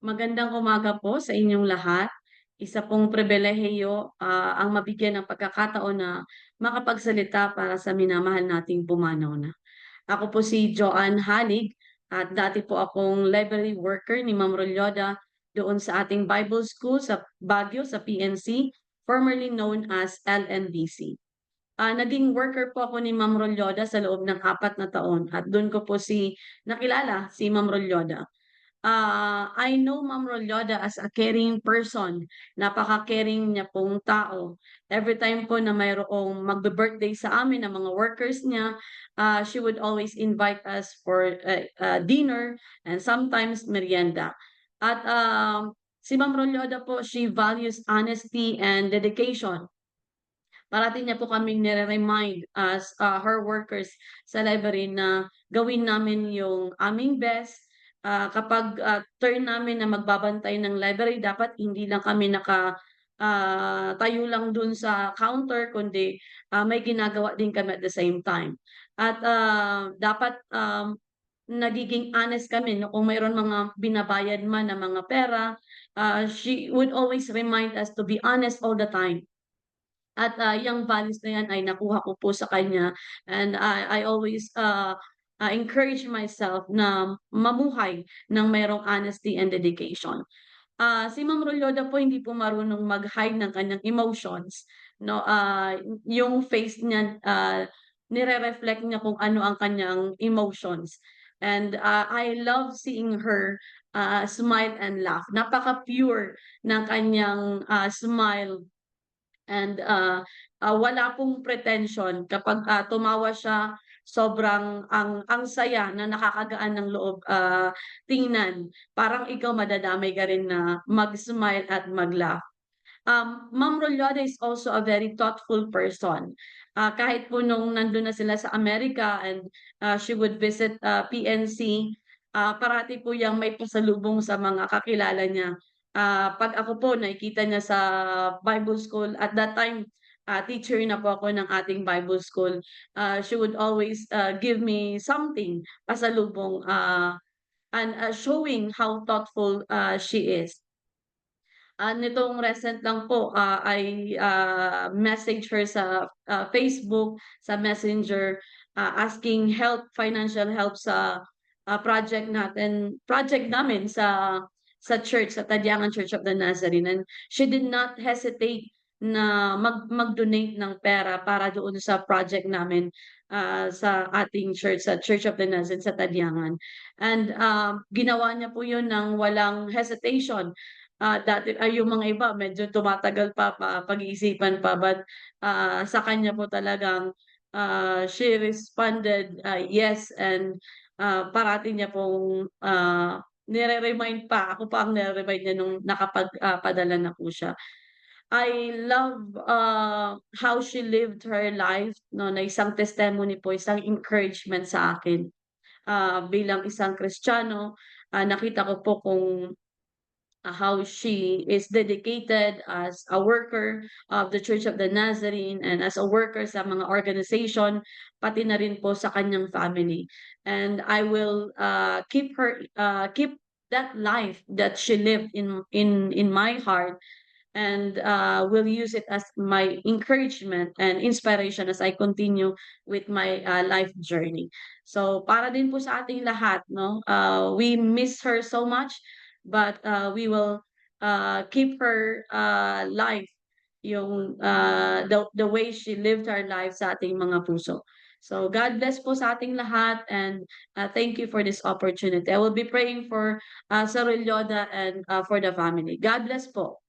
Magandang umaga po sa inyong lahat. Isa pong pribilehiyo, ang mabigyan ng pagkakataon na makapagsalita para sa minamahal nating pumanaw na. Ako po si Joanne Halig at dati po akong library worker ni Ma'am Rolyoda doon sa ating Bible School sa Baguio sa PNC, formerly known as LNBC. Naging worker po ako ni Ma'am Rolyoda sa loob ng 4 na taon at doon ko po nakilala si Ma'am Rolyoda. I know Ma'am Rolyoda as a caring person. Napaka-caring niya pong tao. Every time po na mayroong magbe-birthday sa amin ng mga workers niya, she would always invite us for dinner and sometimes merienda. At si Ma'am Rolyoda po, she values honesty and dedication. Parati niya po kaming nire-remind as, her workers sa library na gawin namin yung aming best. Kapag, turn namin na magbabantay ng library dapat hindi lang kami tayo lang dun sa counter kundi, may ginagawa din kami at the same time. At, dapat, nagiging honest kami 'no, kung mayroon mga binabayad man na mga pera, she would always remind us to be honest all the time. At, yang values na yan ay nakuha ko po sa kanya and I always, encourage myself na mamuhay ng mayroong honesty and dedication. Si Ma'am Rolyoda po hindi po marunong mag-hide ng kanyang emotions 'no, yung face niya, nire-reflect niya kung ano ang kanyang emotions. And, I love seeing her, smile and laugh. Napaka-pure ng kanyang, smile. And, wala pong pretension kapag, tumawa siya sobrang ang saya na nakakagaan ng loob, tingnan. Parang ikaw madadamay ka rin na mag-smile at mag-laugh. Ma'am Rolyoda is also a very thoughtful person. Kahit po nung nandun na sila sa Amerika and, she would visit, PNC, parati po yang may pasalubong sa mga kakilala niya. 'Pag ako po nakikita niya sa Bible school at that time, teacher na po ako ng ating Bible school, she would always, give me something, pasalubong, and, showing how thoughtful, she is. Nitong recent lang po, message her sa, Facebook, sa Messenger, asking help, financial help sa, project namin sa church, sa Tadyangan Church of the Nazarene, and she did not hesitate na mag-donate ng pera para doon sa project namin, sa ating church, sa Church of the Nazarene sa Tadyangan. And, ginawa niya po yun ng walang hesitation. Dati yung mga iba medyo tumatagal pa, pag-iisipan pa, but, sa kanya po talagang, she responded, yes, and, parati niya pong, nire-remind pa, ako pa ang nire-remind niya nung padala na po siya. I love, how she lived her life 'no, na isang testimony po, isang encouragement sa akin. Bilang isang Kristiyano, nakita ko po kung how she is dedicated as a worker of the Church of the Nazarene and as a worker sa mga organization, pati na rin po sa kanyang family. And I will, keep that life that she lived in my heart, and, will use it as my encouragement and inspiration as I continue with my, life journey. So, para din po sa ating lahat 'no, we miss her so much, but, we will, keep her, life, yung, the way she lived her life sa ating mga puso. So, God bless po sa ating lahat, and, thank you for this opportunity. I will be praying for, Sir Relyoda and, for the family. God bless po.